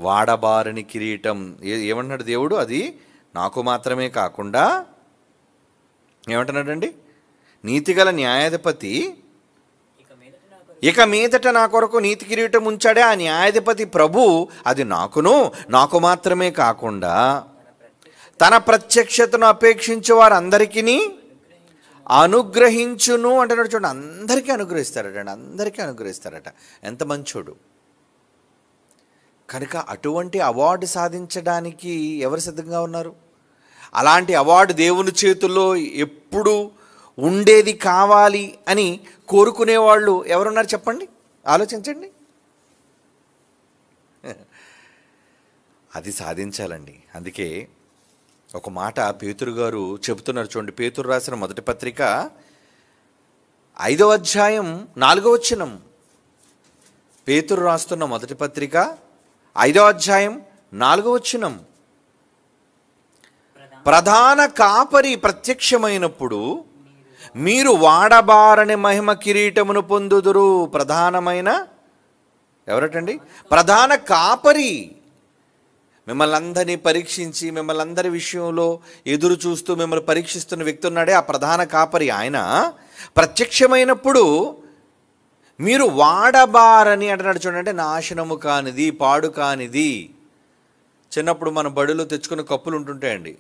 వాడబారని కిరీటం. ఏమంటున్నాడు దేవుడు? అది నాకు మాత్రమే కాకుండా ఏమంటున్నాడండి? నీతిగల న్యాయాధిపతి ఇక మీదట నా కొరకు నీతి కిరీటం ఉంచాడే ఆ న్యాయాధిపతి ప్రభు, అది నాకు మాత్రమే కాకుండా తన ప్రత్యక్షతను అపేక్షించే వారు అందరికీ అనుగ్రహించును అంటున్నాడు. చూడండి, అందరికీ అనుగ్రహిస్తారట. ఎంత మంచోడు. కనుక అటువంటి అవార్డు సాధించడానికి ఎవరు సిద్ధంగా ఉన్నారు? అలాంటి అవార్డు దేవుని చేతుల్లో ఎప్పుడు ఉండేది కావాలి అని కోరుకునేవాళ్ళు ఎవరున్నారు చెప్పండి, ఆలోచించండి. అది సాధించాలండి. అందుకే ఒక మాట పేతురు గారు చెబుతున్నారు. చూడండి, పేతురు రాసిన మొదటి పత్రిక 5వ అధ్యాయం 4వ వచనం. పేతురు రాస్తున్న మొదటి పత్రిక 5వ అధ్యాయం 4వ వచనం. ప్రధాన కాపరి ప్రత్యక్షమైనప్పుడు మీరు వాడబారని మహిమ కిరీటమును పొందుదురు. ప్రధానమైన ఎవరటండి? ప్రధాన కాపరి. మిమ్మల్ని అందరినీ పరీక్షించి మిమ్మల్ని అందరి విషయంలో ఎదురు చూస్తూ మిమ్మల్ని పరీక్షిస్తున్న వ్యక్తి ఉన్నాడే, ఆ ప్రధాన కాపరి. ఆయన ప్రత్యక్షమైనప్పుడు మీరు వాడబారని అంటున్నాడు. చూడండి, నాశనము కానిది, పాడు కానిది. చిన్నప్పుడు మన బడిలో తెచ్చుకున్న కప్పులు ఉంటుంటాయండి.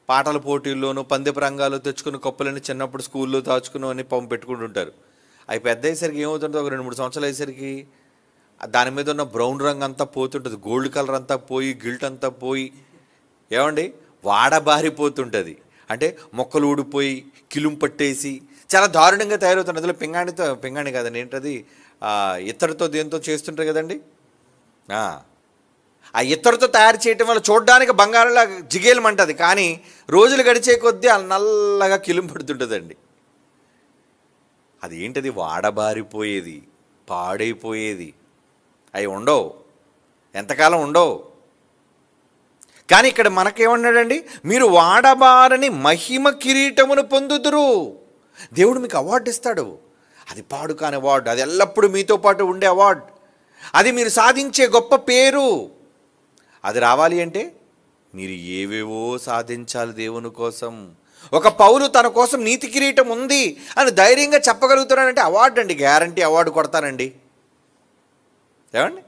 పాటల పోటీల్లోనూ పందెపు రంగాల్లో తెచ్చుకున్న కప్పులని చిన్నప్పుడు స్కూల్లో దాచుకుని అని పెట్టుకుంటుంటారు. అవి పెద్ద అయ్యేసరికి ఏమవుతుందో, ఒక 2-3 సంవత్సరాలు అయ్యేసరికి దాని మీద ఉన్న బ్రౌన్ రంగు అంతా పోతుంటుంది, గోల్డ్ కలర్ అంతా పోయి, గిల్ట్ అంతా పోయి ఏమండి వాడబారిపోతుంటుంది. అంటే మొక్కలు ఊడిపోయి కిలుం పట్టేసి చాలా దారుణంగా తయారవుతుంది. అందులో పింగాణి కాదండి, ఏంటది ఇత్తడితో దేంతో చేస్తుంటారు కదండి. ఆ ఇత్తడితో తయారు చేయటం వల్ల చూడడానికి బంగారంలా జిగేలమంటుంది, కానీ రోజులు గడిచే కొద్దీ అలా నల్లగా కిలుం పడుతుంటుందండి. అది ఏంటది? వాడబారిపోయేది, పాడైపోయేది. అవి ఉండవు, ఎంతకాలం ఉండవు. కానీ ఇక్కడ మనకేమన్నాడండి? మీరు వాడబారని మహిమ కిరీటమును పొందుదురు. దేవుడు మీకు అవార్డు ఇస్తాడు. అది పాడు కాని అవార్డు, అది ఎల్లప్పుడూ మీతో పాటు ఉండే అవార్డు, అది మీరు సాధించే గొప్ప పేరు. అది రావాలి అంటే మీరు ఏవేవో సాధించాలి దేవుని కోసం. ఒక పౌలు తన కోసం నీతి కిరీటం ఉంది అని ధైర్యంగా చెప్పగలుగుతున్నాడంటే అవార్డు అండి, గ్యారంటీ అవార్డు కొడతానండి. ఏమండి,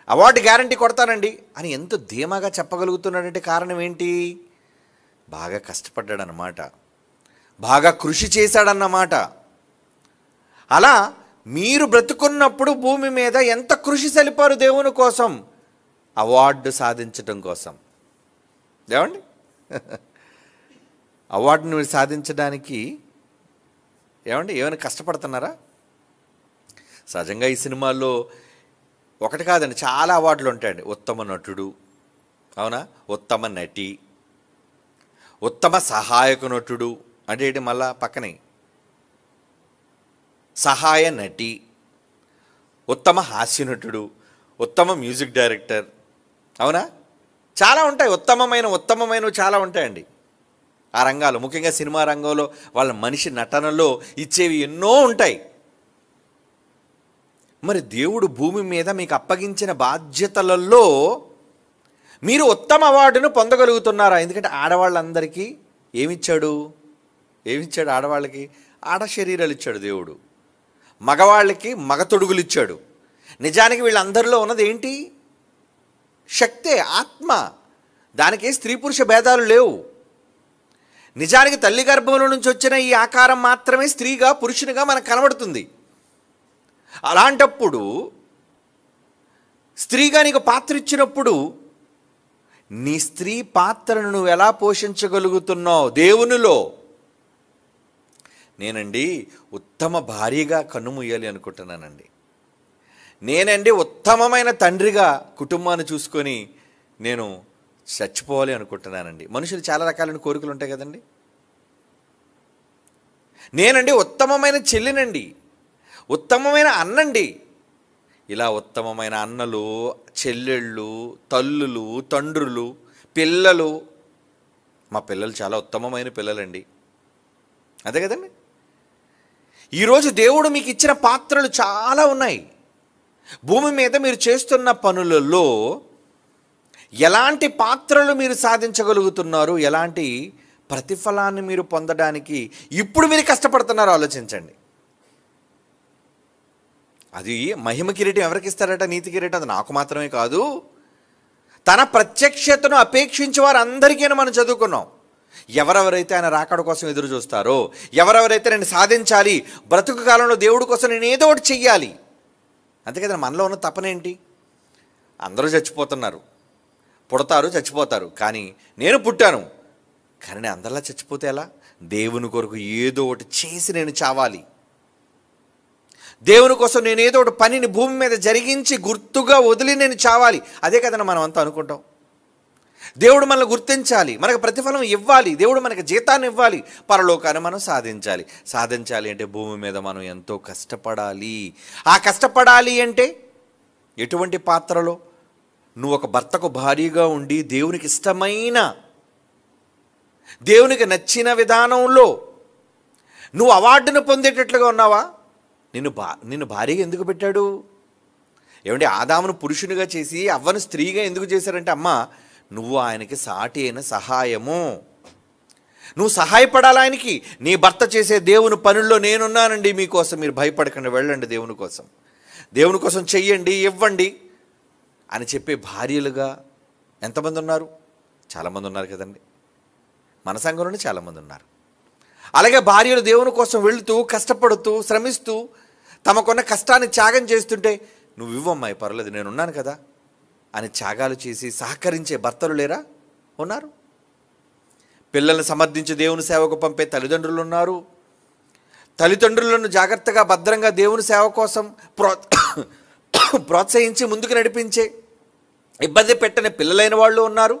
అవార్డు గ్యారంటీ కొడతానండి అని ఎంతో ధీమాగా చెప్పగలుగుతున్నాడంటే కారణం ఏంటి? బాగా కష్టపడ్డాడన్నమాట, బాగా కృషి చేశాడన్నమాట. అలా మీరు బ్రతుకున్నప్పుడు భూమి మీద ఎంత కృషి సలిపారు దేవుని కోసం, అవార్డు సాధించడం కోసం. ఏమండి, అవార్డును సాధించడానికి ఏమైనా కష్టపడుతున్నారా? సహజంగా ఈ సినిమాల్లో ఒకటి కాదండి, చాలా అవార్డులు ఉంటాయండి. ఉత్తమ నటుడు, అవునా, ఉత్తమ నటి, ఉత్తమ సహాయక నటుడు అంటే ఏంటి, మళ్ళా పక్కనే సహాయ నటి, ఉత్తమ హాస్య నటుడు, ఉత్తమ మ్యూజిక్ డైరెక్టర్, అవునా, చాలా ఉంటాయి. ఉత్తమమైనవి చాలా ఉంటాయండి ఆ రంగాలు. ముఖ్యంగా సినిమా రంగంలో వాళ్ళ మనిషి నటనలో ఇచ్చేవి ఎన్నో ఉంటాయి. మరి దేవుడు భూమి మీద మీకు అప్పగించిన బాధ్యతలలో మీరు ఉత్తమ అవార్డును పొందగలుగుతున్నారా? ఎందుకంటే ఆడవాళ్ళందరికీ ఏమిచ్చాడు? ఆడవాళ్ళకి ఆడ శరీరాలు ఇచ్చాడు దేవుడు, మగవాళ్ళకి మగ తొడుగులు ఇచ్చాడు. నిజానికి వీళ్ళందరిలో ఉన్నది ఏంటి? శక్తే, ఆత్మ. దానికి స్త్రీ పురుష భేదాలు లేవు. నిజానికి తల్లి గర్భంలో నుంచి వచ్చిన ఈ ఆకారం మాత్రమే స్త్రీగా పురుషునిగా మనకు కనబడుతుంది. అలాంటప్పుడు స్త్రీగా నీకు పాత్ర ఇచ్చినప్పుడు నీ స్త్రీ పాత్రను నువ్వు ఎలా పోషించగలుగుతున్నావు దేవునిలో? నేనండి ఉత్తమ భార్యగా కన్నుమూయాలి అనుకుంటున్నానండి. నేనండి ఉత్తమమైన తండ్రిగా కుటుంబాన్ని చూసుకొని నేను చచ్చిపోవాలి అనుకుంటున్నానండి. మనుషులు చాలా రకాలైన కోరికలు ఉంటాయి కదండి. నేనండి ఉత్తమమైన చెల్లినండి, ఉత్తమమైన అన్నండి. ఇలా ఉత్తమమైన అన్నలు, చెల్లెళ్ళు, తల్లులు, తండ్రులు, పిల్లలు. మా పిల్లలు చాలా ఉత్తమమైన పిల్లలండి, అదే కదండి. ఈరోజు దేవుడు మీకు ఇచ్చిన పాత్రలు చాలా ఉన్నాయి. భూమి మీద మీరు చేస్తున్న పనులలో ఎలాంటి పాత్రలు మీరు సాధించగలుగుతున్నారు, ఎలాంటి ప్రతిఫలాన్ని మీరు పొందడానికి ఇప్పుడు మీరు కష్టపడుతున్నారో ఆలోచించండి. అది మహిమ కిరీటం ఎవరికి ఇస్తారట? నీతి కిరీటం అది నాకు మాత్రమే కాదు, తన ప్రత్యక్షతను అపేక్షించే వారు అందరికీ మనం చదువుకున్నాం. ఎవరెవరైతే ఆయన రాకడ కోసం ఎదురు చూస్తారో, ఎవరెవరైతే నేను సాధించాలి, బ్రతుకు కాలంలో దేవుడి కోసం నేను ఏదో ఒకటి చెయ్యాలి, అంతే కదా మనలో ఉన్న తపనేంటి? అందరూ చచ్చిపోతున్నారు, పుడతారు చచ్చిపోతారు, కానీ నేను పుట్టాను, కానీ నేను అందరిలా చచ్చిపోతే ఎలా? దేవుని కొరకు ఏదో ఒకటి చేసి నేను చావాలి, దేవుని కోసం నేను ఏదో ఒకటి పనిని భూమి మీద జరిగించి గుర్తుగా వదిలి నేను చావాలి. అదే కదన్నా మనం అంతా అనుకుంటాం. దేవుడు మనల్ని గుర్తించాలి, మనకు ప్రతిఫలం ఇవ్వాలి, దేవుడు మనకు జీతాన్ని ఇవ్వాలి, పరలోకాన్ని మనం సాధించాలి అంటే భూమి మీద మనం ఎంతో కష్టపడాలి. ఆ కష్టపడాలి అంటే ఎటువంటి పాత్రలో? నువ్వు ఒక భర్తకు భార్యగా ఉండి దేవునికి ఇష్టమైన, దేవునికి నచ్చిన విధానంలో నువ్వు అవార్డును పొందేటట్లుగా ఉన్నావా? నిన్ను భార్యగా ఎందుకు పెట్టాడు? ఏమంటే ఆదామును పురుషునిగా చేసి అవ్వను స్త్రీగా ఎందుకు చేశారంటే, అమ్మ నువ్వు ఆయనకి సాటి అయిన సహాయము, నువ్వు సహాయపడాలి ఆయనకి. నీ భర్త చేసే దేవుని పనుల్లో నేనున్నానండి మీకోసం, మీరు భయపడకండి, వెళ్ళండి దేవుని కోసం చెయ్యండి, ఇవ్వండి అని చెప్పే భార్యలుగా ఎంతమంది ఉన్నారు? చాలామంది ఉన్నారు కదండి, మన సంఘంలోనే చాలామంది ఉన్నారు. అలాగే భార్యలు దేవుని కోసం వెళుతూ కష్టపడుతూ శ్రమిస్తూ తమకున్న కష్టాన్ని త్యాగం చేస్తుంటే, నువ్వు ఇవ్వమ్మాయి పర్లేదు నేనున్నాను కదా అని త్యాగాలు చేసి సహకరించే భర్తలు లేరా? ఉన్నారు. పిల్లల్ని సమర్థించి దేవుని సేవకు పంపే తల్లిదండ్రులు ఉన్నారు. తల్లిదండ్రులను జాగ్రత్తగా భద్రంగా దేవుని సేవ కోసం ప్రోత్సహించి ముందుకు నడిపించే, ఇబ్బంది పెట్టని పిల్లలైన వాళ్ళు ఉన్నారు.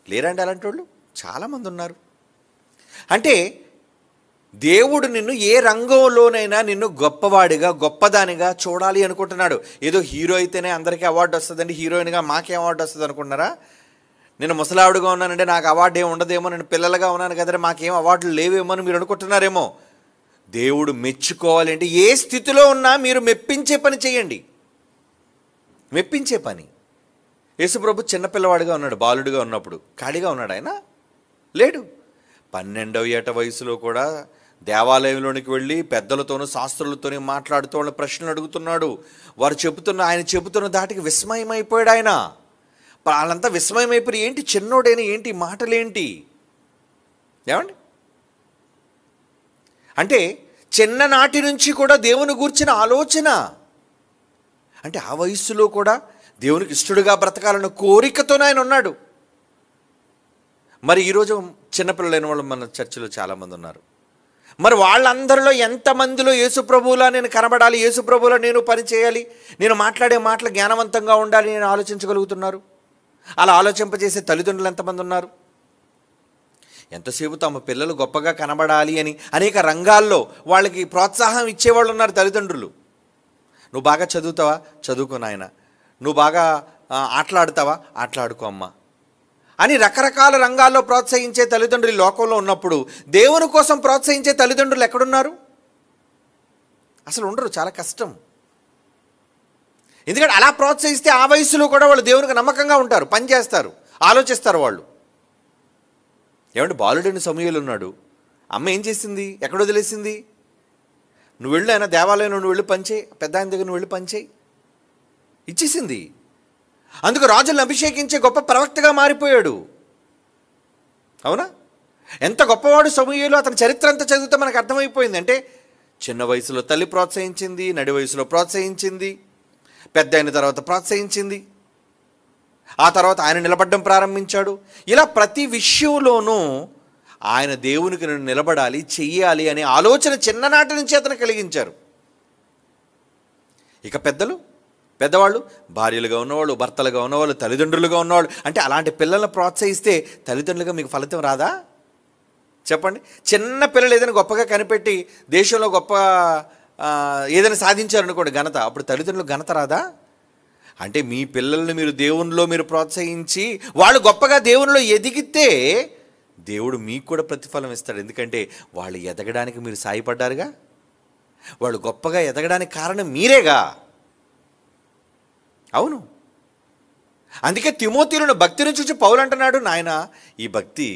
లేరండి అలాంటి వాళ్ళు? చాలామంది ఉన్నారు. అంటే దేవుడు నిన్ను ఏ రంగంలోనైనా నిన్ను గొప్పవాడిగా గొప్పదానిగా చూడాలి అనుకుంటున్నాడు. ఏదో హీరో అయితేనే అందరికీ అవార్డు వస్తుందండి, హీరోయిన్గా మాకే అవార్డు వస్తుంది అనుకుంటున్నారా? నేను ముసలావిడిగా ఉన్నానంటే నాకు అవార్డు ఏమి ఉండదేమో, నేను పిల్లలుగా ఉన్నాను కదా మాకేం అవార్డులు లేవేమో అని మీరు అనుకుంటున్నారేమో. దేవుడు మెచ్చుకోవాలంటే ఏ స్థితిలో ఉన్నా మీరు మెప్పించే పని చేయండి. మెప్పించే పని. యేసుప్రభు చిన్నపిల్లవాడిగా ఉన్నాడు, బాలుడిగా ఉన్నప్పుడు ఖాళీగా ఉన్నాడు ఆయన? లేడు. 12వ ఏట వయసులో కూడా దేవాలయంలోనికి వెళ్ళి పెద్దలతోనూ శాస్త్రులతోనూ మాట్లాడుతూ వాళ్ళ ప్రశ్నలు అడుగుతున్నాడు. ఆయన చెబుతున్న దాటికి విస్మయమైపోయాడు ఆయన. వాళ్ళంతా విస్మయమైపోయి, ఏంటి చిన్నోడైనా, ఏంటి మాటలేంటి? ఏమండి అంటే చిన్ననాటి నుంచి కూడా దేవుని గూర్చిన ఆలోచన, అంటే ఆ వయస్సులో కూడా దేవునికి ఇష్టడుగా బ్రతకాలన్న కోరికతోనే ఆయన ఉన్నాడు. మరి ఈరోజు చిన్నపిల్లలైన వాళ్ళు మన చర్చిలో చాలామంది ఉన్నారు. మరి వాళ్ళందరిలో ఎంతమందిలో యేసుప్రభువులా నేను కనబడాలి, యేసుప్రభువులా నేను పని చేయాలి, నేను మాట్లాడే మాటలు జ్ఞానవంతంగా ఉండాలి నేను ఆలోచించగలుగుతున్నారు? అలా ఆలోచింపజేసే తల్లిదండ్రులు ఎంతమంది ఉన్నారు? ఎంతసేపు తమ పిల్లలు గొప్పగా కనబడాలి అని అనేక రంగాల్లో వాళ్ళకి ప్రోత్సాహం ఇచ్చేవాళ్ళు ఉన్నారు తల్లిదండ్రులు. నువ్వు బాగా చదువుతావా? చదువుకో నాయన. నువ్వు బాగా ఆటలాడుతావా? ఆటలాడుకో అమ్మ అని రకరకాల రంగాల్లో ప్రోత్సహించే తల్లిదండ్రులు లోకంలో ఉన్నప్పుడు, దేవుని కోసం ప్రోత్సహించే తల్లిదండ్రులు ఎక్కడున్నారు? అసలు ఉండరు, చాలా కష్టం. ఎందుకంటే అలా ప్రోత్సహిస్తే ఆ వయసులో కూడా వాళ్ళు దేవునికి నమ్మకంగా ఉంటారు, పని చేస్తారు, ఆలోచిస్తారు వాళ్ళు. ఏమంటే బాలుడైన సమూయేలు ఉన్నాడు, అమ్మ ఏం చేసింది? ఎక్కడ వదిలేసింది? నువ్వు వెళ్ళు అయినా దేవాలయంలో నువ్వు వెళ్ళి పనిచేయి, పెద్ద ఆయన దగ్గర నువ్వు వెళ్ళి పనిచేయి ఇచ్చేసింది. అందుకు రాజులను అభిషేకించే గొప్ప ప్రవక్తగా మారిపోయాడు. అవునా? ఎంత గొప్పవాడు సమూయేలు! అతని చరిత్ర అంతా చదివితే మనకు అర్థమైపోయింది. అంటే చిన్న వయసులో తల్లి ప్రోత్సహించింది, నడి వయసులో ప్రోత్సహించింది, పెద్ద అయిన తర్వాత ప్రోత్సహించింది, ఆ తర్వాత ఆయన నిలబడడం ప్రారంభించాడు. ఇలా ప్రతి విషయంలోనూ ఆయన దేవునికి నేను నిలబడాలి, చెయ్యాలి అనే ఆలోచన చిన్ననాటి నుంచి అతను కలిగించారు. ఇక పెద్దవాళ్ళు భార్యలుగా ఉన్నవాళ్ళు, భర్తలుగా ఉన్నవాళ్ళు, తల్లిదండ్రులుగా ఉన్నవాళ్ళు. అంటే అలాంటి పిల్లలను ప్రోత్సహిస్తే తల్లిదండ్రులుగా మీకు ఫలితం రాదా? చెప్పండి. చిన్న పిల్లలు ఏదైనా గొప్పగా కనిపెట్టి దేశంలో గొప్ప ఏదైనా సాధించారనుకోండి ఘనత, అప్పుడు తల్లిదండ్రులకు ఘనత రాదా? అంటే మీ పిల్లల్ని మీరు దేవునిలో మీరు ప్రోత్సహించి వాళ్ళు గొప్పగా దేవునిలో ఎదిగితే దేవుడు మీకు కూడా ప్రతిఫలం ఇస్తాడు. ఎందుకంటే వాళ్ళు ఎదగడానికి మీరు సాయపడ్డారుగా, వాళ్ళు గొప్పగా ఎదగడానికి కారణం మీరేగా. అవును. అందుకే తిమోతిలను భక్తిని చూసి పౌలు అంటున్నాడు, నాయన ఈ భక్తి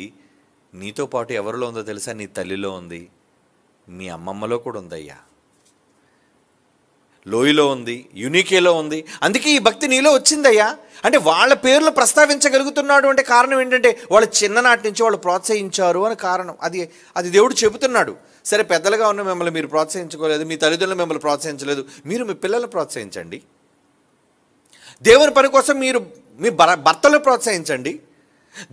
నీతో పాటు ఎవరిలో ఉందో తెలుసా? నీ తల్లిలో ఉంది, మీ అమ్మమ్మలో కూడా ఉందయ్యా, లోయలో ఉంది, యునికేలో ఉంది. అందుకే ఈ భక్తి నీలో వచ్చిందయ్యా. అంటే వాళ్ళ పేర్లు ప్రస్తావించగలుగుతున్నాడు అంటే కారణం ఏంటంటే వాళ్ళు చిన్ననాటి నుంచి వాళ్ళు ప్రోత్సహించారు అని కారణం. అది దేవుడు చెబుతున్నాడు. సరే, పెద్దలుగా ఉన్న మిమ్మల్ని మీరు ప్రోత్సహించుకోలేదు, మీ తల్లిదండ్రులు మిమ్మల్ని ప్రోత్సహించలేదు, మీరు మీ పిల్లల్ని ప్రోత్సహించండి. దేవుని పని కోసం మీరు మీ భర్తలను ప్రోత్సహించండి,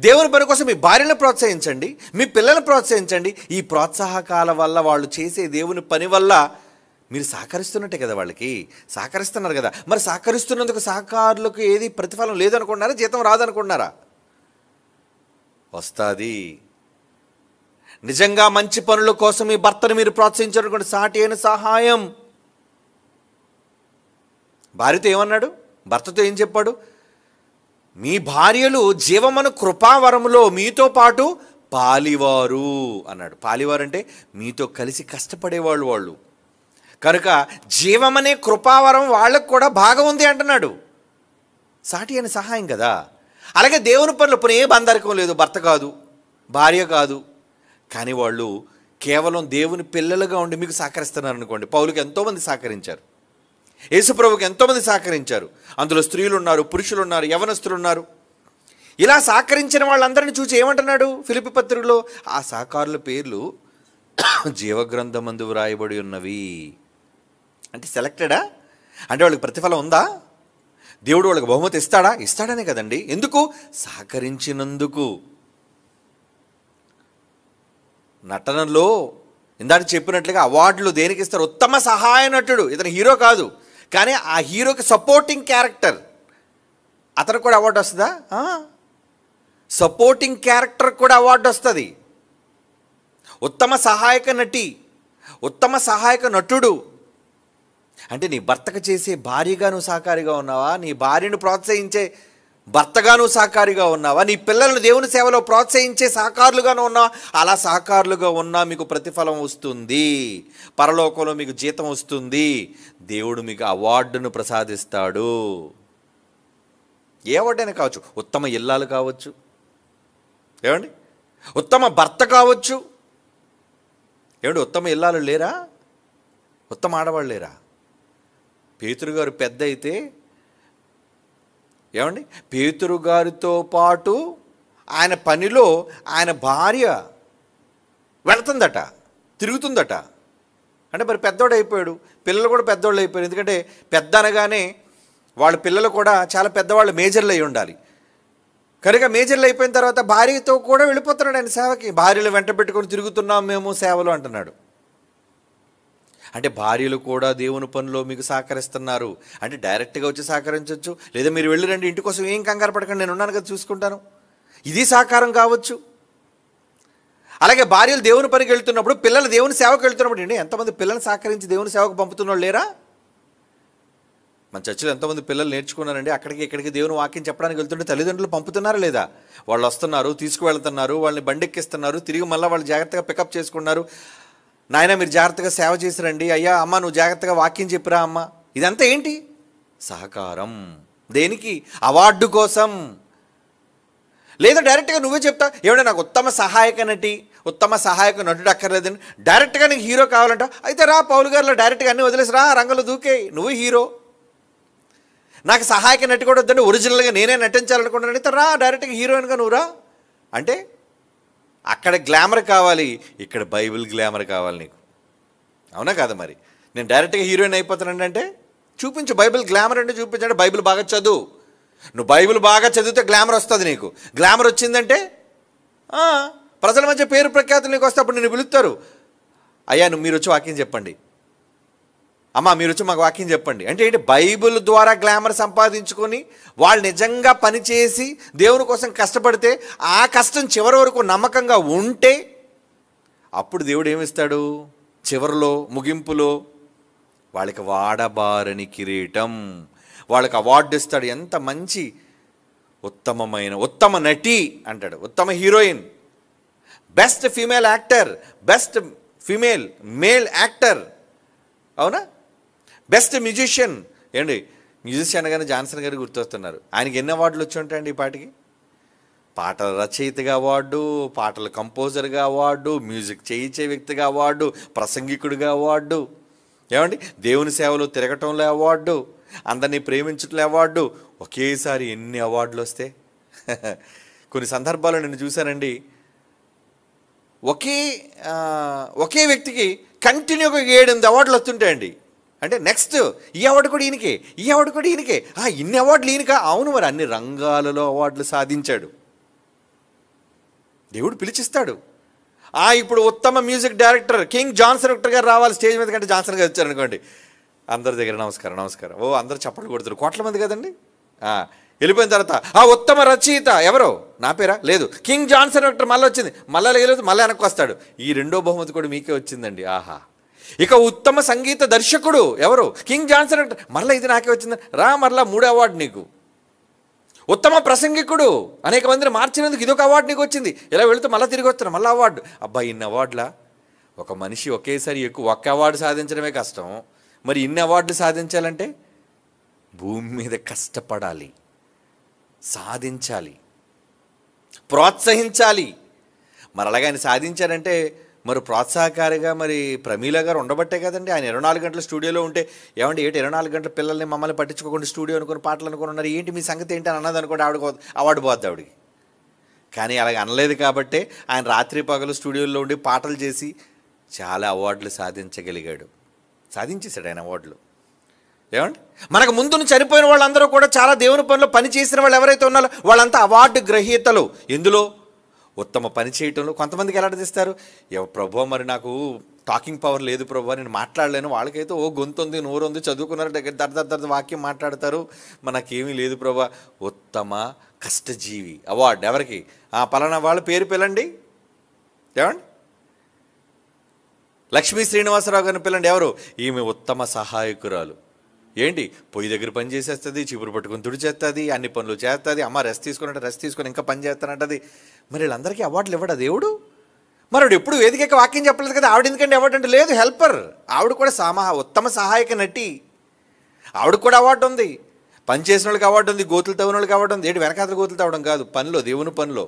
దేవుని పని కోసం మీ భార్యను ప్రోత్సహించండి, మీ పిల్లలను ప్రోత్సహించండి. ఈ ప్రోత్సాహకాల వల్ల, వాళ్ళు చేసే దేవుని పని వల్ల మీరు సహకరిస్తున్నట్టే కదా, వాళ్ళకి సహకరిస్తున్నారు కదా. మరి సహకరిస్తున్నందుకు సహకారులకు ఏది ప్రతిఫలం లేదనుకుంటున్నారా? జీతం రాదనుకుంటున్నారా? వస్తుంది. నిజంగా మంచి పనుల కోసం మీ భర్తను మీరు ప్రోత్సహించారనుకోండి, సాటి అయిన సహాయం. భార్యతో ఏమన్నాడు? భర్తతో ఏం చెప్పాడు? మీ భార్యలు జీవమను కృపావరములో మీతో పాటు పాలివారు అన్నాడు. పాలివారు అంటే మీతో కలిసి కష్టపడేవాళ్ళు వాళ్ళు. కనుక జీవమనే కృపావరం వాళ్ళకు కూడా భాగం ఉంది అంటున్నాడు. సాటి అయిన సహాయం కదా. అలాగే దేవుని పనులు ఇప్పుడు ఏ బంధకం లేదు, భర్త కాదు, భార్య కాదు, కానీ వాళ్ళు కేవలం దేవుని పిల్లలుగా ఉండి మీకు సహకరిస్తున్నారు అనుకోండి. పౌలుకి ఎంతోమంది సహకరించారు, యేసుప్రభుకి ఎంతోమంది సహకరించారు. అందులో స్త్రీలు ఉన్నారు, పురుషులు ఉన్నారు, యవనస్తులు ఉన్నారు. ఇలా సహకరించిన వాళ్ళందరినీ చూసి ఏమంటున్నాడు ఫిలిప్పీ పత్రికలో? ఆ సహకారుల పేర్లు జీవగ్రంథమందు వ్రాయబడి ఉన్నవి. అంటే సెలెక్టెడా? అంటే వాళ్ళకి ప్రతిఫలం ఉందా? దేవుడు వాళ్ళకి బహుమతి ఇస్తాడా? ఇస్తాడనే కదండి. ఎందుకు? సహకరించినందుకు. నటనలో ఇందాక చెప్పినట్లుగా అవార్డులు దేనికి ఇస్తారు? ఉత్తమ సహాయ నటుడు. ఇతను హీరో కాదు, కానీ ఆ హీరోకి సపోర్టింగ్ క్యారెక్టర్, అతను కూడా అవార్డు వస్తుందా? సపోర్టింగ్ క్యారెక్టర్ కూడా అవార్డు వస్తుంది. ఉత్తమ సహాయక నటి, ఉత్తమ సహాయక నటుడు. అంటే నీ భర్తకు చేసే భార్యగా నువ్వు సహకారిగా ఉన్నావా? నీ భార్యను ప్రోత్సహించే భర్తగా నువ్వు సహకారిగా ఉన్నావా? నీ పిల్లలను దేవుని సేవలో ప్రోత్సహించే సహకారులుగాను ఉన్నావా? అలా సహకారులుగా ఉన్నా మీకు ప్రతిఫలం వస్తుంది, పరలోకంలో మీకు జీతం వస్తుంది, దేవుడు మీకు అవార్డును ప్రసాదిస్తాడు. ఏ అవార్డైనా కావచ్చు. ఉత్తమ ఇల్లాలు కావచ్చు, ఏమండి, ఉత్తమ భర్త కావచ్చు. ఏమండి, ఉత్తమ ఇల్లాలు లేరా? ఉత్తమ ఆడవాళ్ళు లేరా? పేతురు గారు పెద్ద అయితే, ఏమండి, పేతురు గారితో పాటు ఆయన పనిలో ఆయన భార్య వెళుతుందట, తిరుగుతుందట. అంటే మరి పెద్దోడు అయిపోయాడు, పిల్లలు కూడా పెద్దోళ్ళు అయిపోయారు. ఎందుకంటే పెద్ద అనగానే వాళ్ళ పిల్లలు కూడా చాలా పెద్దవాళ్ళు, మేజర్లు అయి ఉండాలి. కనుక మేజర్లు అయిపోయిన తర్వాత భార్యతో కూడా వెళ్ళిపోతున్నాడు ఆయన సేవకి. భార్యలు వెంట పెట్టుకొని తిరుగుతున్నాం మేము సేవలు అంటున్నాడు. అంటే భార్యలు కూడా దేవుని పనిలో మీకు సహకరిస్తున్నారు. అంటే డైరెక్ట్గా వచ్చి సహకరించవచ్చు, లేదా మీరు వెళ్ళి రండి, ఇంటి కోసం ఏం కంగారు పడకండి, నేను ఉన్నాను కదా చూసుకుంటాను, ఇది సహకారం కావచ్చు. అలాగే భార్యలు దేవుని పనికి వెళ్తున్నప్పుడు, పిల్లలు దేవుని సేవకు వెళ్తున్నప్పుడు, అండి ఎంతమంది పిల్లల్ని సహకరించి దేవుని సేవకు పంపుతున్న వాళ్ళు లేరా? మన చర్చిలో ఎంతోమంది పిల్లలు నేర్చుకున్నారండి. అక్కడికి ఇక్కడికి దేవుని వాక్యం చెప్పడానికి వెళ్తుంటే తల్లిదండ్రులు పంపుతున్నారా లేదా? వాళ్ళు వస్తున్నారు, తీసుకువెళ్తున్నారు, వాళ్ళని బండెక్కిస్తున్నారు, తిరిగి మళ్ళీ వాళ్ళు జాగ్రత్తగా పికప్ చేసుకున్నారు. నాయన మీరు జాగ్రత్తగా సేవ చేసిరండి, అయ్యా అమ్మ నువ్వు జాగ్రత్తగా వాక్యం చెప్పిరా అమ్మ. ఇదంతా ఏంటి? సహకారం. దేనికి? అవార్డు కోసం. లేదా డైరెక్ట్గా నువ్వే చెప్తా, ఏమంటే నాకు ఉత్తమ సహాయక నటి, ఉత్తమ సహాయక నటుడు అక్కర్లేదని, డైరెక్ట్గా నీకు హీరో కావాలంట, అయితే రా పౌలు గారిలో డైరెక్ట్గా అన్నీ వదిలేసి రా, రంగంలో దూకే, నువ్వు హీరో. నాకు సహాయక నటి కూడా వద్దంటే, ఒరిజినల్గా నేనే నటించాలనుకుంటున్నాను, అయితే రా డైరెక్ట్గా హీరోయిన్గా నువ్వు రా. అంటే అక్కడ గ్లామర్ కావాలి, ఇక్కడ బైబిల్ గ్లామర్ కావాలి నీకు. అవునా కాదా? మరి నేను డైరెక్ట్గా హీరోయిన్ అయిపోతానండి అంటే చూపించు, బైబిల్ గ్లామర్ అంటే చూపించండి. బైబిల్ బాగా చదువు, నువ్వు బైబిల్ బాగా చదివితే గ్లామర్ వస్తుంది నీకు. గ్లామర్ వచ్చిందంటే ప్రజల మధ్య పేరు ప్రఖ్యాతులు నీకు వస్తే అప్పుడు నేను పిలుస్తారు, అయ్యా మీరు వచ్చి వాక్యం చెప్పండి, అమ్మ మీరు వచ్చి మాకు వాక్యం చెప్పండి. అంటే ఏంటి? బైబిల్ ద్వారా గ్లామర్ సంపాదించుకొని వాళ్ళు నిజంగా పనిచేసి దేవుని కోసం కష్టపడితే, ఆ కష్టం చివరి వరకు నమ్మకంగా ఉంటే అప్పుడు దేవుడు ఏమిస్తాడు? చివరిలో ముగింపులో వాళ్ళకి వాడబారని కిరీటం, వాళ్ళకి అవార్డు ఇస్తాడు. ఎంత మంచి ఉత్తమమైన ఉత్తమ నటి అంటాడు, ఉత్తమ heroine, best female actor, best male actor, అవునా, బెస్ట్ మ్యూజిషియన్. ఏంటి మ్యూజిషియన్ గానే జాన్సన్ గారు గుర్తొస్తున్నారు. ఆయనకి ఎన్ని అవార్డులు వచ్చి ఉంటాయండి ఈ పాటికి? పాటల రచయితగా అవార్డు, పాటల కంపోజర్గా అవార్డు, మ్యూజిక్ చేయించే వ్యక్తిగా అవార్డు, ప్రసంగికుడిగా అవార్డు, ఏమండి దేవుని సేవలో తిరగటంలో అవార్డు, అందరినీ ప్రేమించటంలో అవార్డు. ఒకేసారి ఎన్ని అవార్డులు వస్తే! కొన్ని సందర్భాల్లో నేను చూశానండి, ఒకే వ్యక్తికి కంటిన్యూగా 7-8 అవార్డులు వస్తుంటాయండి. అంటే నెక్స్ట్ ఈ అవార్డు కూడా ఈయనకే, ఈ అవార్డు కూడా ఈయనకే, ఇన్ని అవార్డులు ఈయనకా? అవును, మరి అన్ని రంగాలలో అవార్డులు సాధించాడు. దేవుడు పిలిచిస్తాడు. ఇప్పుడు ఉత్తమ music director King Johnson Victor గారు రావాలి స్టేజ్ మీద కంటే జాన్సన్ గారు వచ్చారనుకోండి, అందరి దగ్గర నమస్కారం నమస్కారం, అందరు చప్పట్లు కొడుతారు, కోట్ల మంది కదండి. వెళ్ళిపోయిన తర్వాత ఉత్తమ రచయిత ఎవరో, నా పేరా? లేదు, కింగ్ జాన్సన్ విక్టర్ మళ్ళీ వచ్చింది, మళ్ళీ లేదు, మళ్ళీ వెనక్కి వస్తాడు, ఈ 2వ బహుమతి కూడా మీకే వచ్చిందండి. ఆహా. ఇక ఉత్తమ సంగీత దర్శకుడు ఎవరు? కింగ్ జాన్సన్ విక్టర్, మళ్ళీ ఇది నాకే వచ్చింది, రా మళ్ళీ 3వ అవార్డు నీకు. ఉత్తమ ప్రసంగికుడు, అనేక మందిని మార్చినందుకు ఇదొక అవార్డు నీకు వచ్చింది, ఇలా వెళుతూ మళ్ళీ తిరిగి వస్తున్నా, మళ్ళీ అవార్డు. అబ్బాయి, ఇన్ని అవార్డులా? ఒక మనిషి ఒకేసారి ఒక్క అవార్డు సాధించడమే కష్టం, మరి ఇన్ని అవార్డులు సాధించాలంటే భూమి మీద కష్టపడాలి, సాధించాలి, ప్రోత్సహించాలి. మరి అలాగే ఆయన సాధించారంటే మరి ప్రోత్సాహకారిగా మరి ప్రమీల గారు ఉండబట్టే కదండి. ఆయన 24 గంటల స్టూడియోలో ఉంటే, ఏమంటే 24 గంటల పిల్లల్ని మమ్మల్ని పట్టించుకోకుండా స్టూడియో అనుకుని పాటలు అనుకుని ఉన్నారు, ఏంటి మీ సంగతి ఏంటి అని అన్నది అనుకోండి, అవార్డు పోద్ది ఆవిడకి. కానీ అలాగే అనలేదు కాబట్టే ఆయన రాత్రి పగలు స్టూడియోలో ఉండి పాటలు చేసి చాలా అవార్డులు సాధించగలిగాడు, సాధించేశాడు ఆయన అవార్డులు. ఏమండి, మనకు ముందు చనిపోయిన వాళ్ళందరూ కూడా చాలా దేవుని పనిలో పని చేసిన వాళ్ళు ఎవరైతే ఉన్నారో వాళ్ళంతా అవార్డు గ్రహీతలు. ఎందులో? ఉత్తమ పని చేయటంలో. కొంతమందికి ఎలా తీస్తారు, ప్రభు మరి నాకు టాకింగ్ పవర్ లేదు ప్రభు, నేను మాట్లాడలేను. వాళ్ళకైతే గొంతు ఉంది, నోరు ఉంది, చదువుకున్నారు, దర్ద వాక్యం మాట్లాడతారు, మనకేమీ లేదు ప్రభు. ఉత్తమ కష్టజీవి అవార్డు ఎవరికి? పలానా వాళ్ళ పేరు పిల్లండి, ఏమండి, లక్ష్మీ శ్రీనివాసరావు గారిని పిల్లండి, ఎవరు? ఈమె ఉత్తమ సహాయకురాలు. ఏంటి, పొయ్యి దగ్గర పని చేసేస్తుంది, చీపురు పట్టుకుని తుడిచేస్తుంది, అన్ని పనులు చేస్తుంది, అమ్మ రెస్ట్ తీసుకున్నట్టు రెస్ట్ తీసుకొని ఇంకా పని చేస్తానంటది. మరి వీళ్ళందరికీ అవార్డులు ఇవ్వడా దేవుడు? మరి ఆవిడ ఎప్పుడు వేదిక వాక్యం చెప్పలేదు కదా, ఆవిడ ఎందుకంటే అవార్డు అంటే? లేదు, హెల్పర్. ఆవిడ కూడా ఉత్తమ సహాయక నటి, ఆవిడ కూడా అవార్డు ఉంది. పని చేసిన వాళ్ళకి అవార్డు ఉంది, గోతులు తవ్విన వాళ్ళకి అవార్డు ఉంది. ఏంటి, వెనకాతల గోతులు తవ్వడం కాదు, పనిలో, దేవుని పనిలో,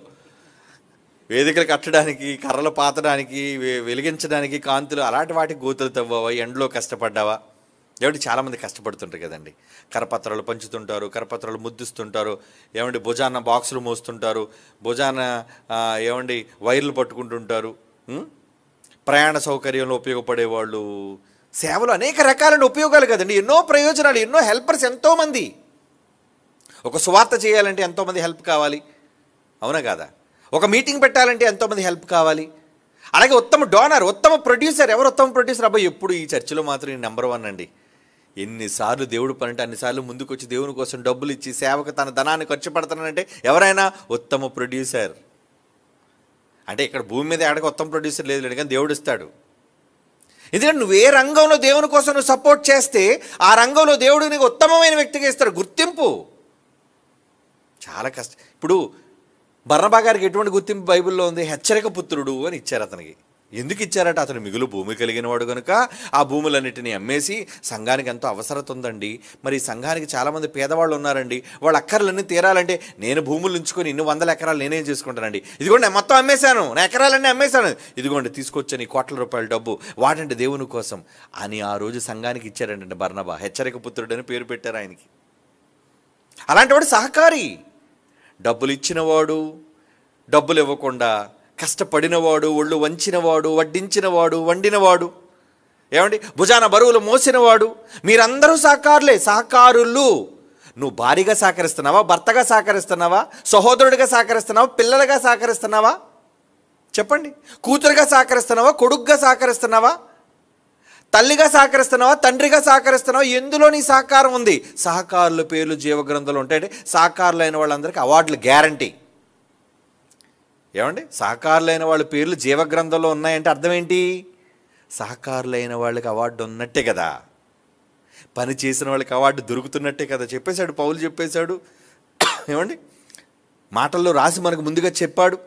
వేదికలు కట్టడానికి, కర్రలు పాతడానికి, వెలిగించడానికి, కాంతులు, అలాంటి వాటికి గోతులు తవ్వావా? ఎండలో కష్టపడ్డావా? ఏమంటే చాలామంది కష్టపడుతుంటారు కదండి, కరపత్రాలు పంచుతుంటారు, కరపత్రాలు ముద్దిస్తుంటారు, ఏమండి భుజాన బాక్సులు మోస్తుంటారు, భుజాన ఏమండి వైర్లు పట్టుకుంటుంటారు, ప్రయాణ సౌకర్యంలో ఉపయోగపడేవాళ్ళు, సేవలు అనేక రకాలైన ఉపయోగాలు కదండి, ఎన్నో ప్రయోజనాలు, ఎన్నో హెల్పర్స్ ఎంతోమంది. ఒక సువార్త చేయాలంటే ఎంతోమంది హెల్ప్ కావాలి, అవునా కాదా? ఒక మీటింగ్ పెట్టాలంటే ఎంతోమంది హెల్ప్ కావాలి. అలాగే ఉత్తమ డోనర్, ఉత్తమ ప్రొడ్యూసర్ ఎవరు? ఉత్తమ ప్రొడ్యూసర్, అబ్బాయి ఎప్పుడు ఈ చర్చిలో మాత్రం నెంబర్ 1 అండి. ఎన్నిసార్లు దేవుడు పని అంటే అన్నిసార్లు ముందుకు వచ్చి దేవుని కోసం డబ్బులు ఇచ్చి సేవకు తన ధనాన్ని ఖర్చు పెడతానంటే ఎవరైనా ఉత్తమ ప్రొడ్యూసర్. అంటే ఇక్కడ భూమి మీద ఎక్కడికి ఉత్తమ ప్రొడ్యూసర్ లేదు కానీ దేవుడు ఇస్తాడు. ఎందుకంటే నువ్వు ఏ రంగంలో దేవుని కోసం నువ్వు సపోర్ట్ చేస్తే ఆ రంగంలో దేవుడు నీకు ఉత్తమమైన వ్యక్తిగా ఇస్తాడు, గుర్తింపు. చాలా కష్టం. ఇప్పుడు బర్నబా గారికి ఎటువంటి గుర్తింపు బైబిల్లో ఉంది? హెచ్చరిక పుత్రుడు అని ఇచ్చారు అతనికి. ఎందుకు ఇచ్చారట? అతను మిగులు భూమి కలిగిన వాడు కనుక ఆ భూములన్నిటినీ అమ్మేసి, సంఘానికి ఎంతో అవసరత ఉందండి, మరి సంఘానికి చాలామంది పేదవాళ్ళు ఉన్నారండి, వాళ్ళ అక్కర్లన్నీ తీరాలంటే నేను భూములు ఉంచుకొని 100 ఎకరాలు నేనేం చేసుకుంటానండి, ఇదిగోండి నేను మొత్తం అమ్మేశాను, నా ఎకరాలన్నీ అమ్మేశాను, ఇదిగోండి తీసుకొచ్చాను ఈ కోట్ల రూపాయల డబ్బు, వాటంటే దేవుని కోసం అని ఆ రోజు సంఘానికి ఇచ్చారంటే బర్నబా. హెచ్చరిక పుత్రుడు అని పేరు పెట్టారు ఆయనకి. అలాంటి వాడు సహకారి. డబ్బులు ఇచ్చినవాడు, డబ్బులు ఇవ్వకుండా కష్టపడినవాడు, ఒళ్ళు వంచినవాడు, వడ్డించినవాడు, వండినవాడు, ఏమండి భుజాన బరువులు మోసినవాడు, మీరందరూ సహకారులే, సహకారులు. నువ్వు భారీగా సహకరిస్తున్నావా? భర్తగా సహకరిస్తున్నావా? సహోదరుడిగా సహకరిస్తున్నావా? పిల్లలుగా సహకరిస్తున్నావా? చెప్పండి. కూతురుగా సహకరిస్తున్నావా? కొడుకుగా సహకరిస్తున్నావా? తల్లిగా సహకరిస్తున్నావా? తండ్రిగా సహకరిస్తున్నావా? ఎందులో నీ సహకారం ఉంది? సహకారుల పేర్లు జీవగ్రంథంలో ఉంటాయంటే సహకారులైన వాళ్ళందరికీ అవార్డులు గ్యారంటీ. ఏమండి, సహకారులైన వాళ్ళ పేర్లు జీవగ్రంథంలో ఉన్నాయంటే అర్థం ఏంటి? సహకారులైన వాళ్ళకి అవార్డు ఉన్నట్టే కదా, పని చేసిన వాళ్ళకి అవార్డు దొరుకుతున్నట్టే కదా. చెప్పేశాడు పౌలు, చెప్పేశాడు. ఏమండి, మాటల్లో రాసి మనకు ముందుగా చెప్పాడు.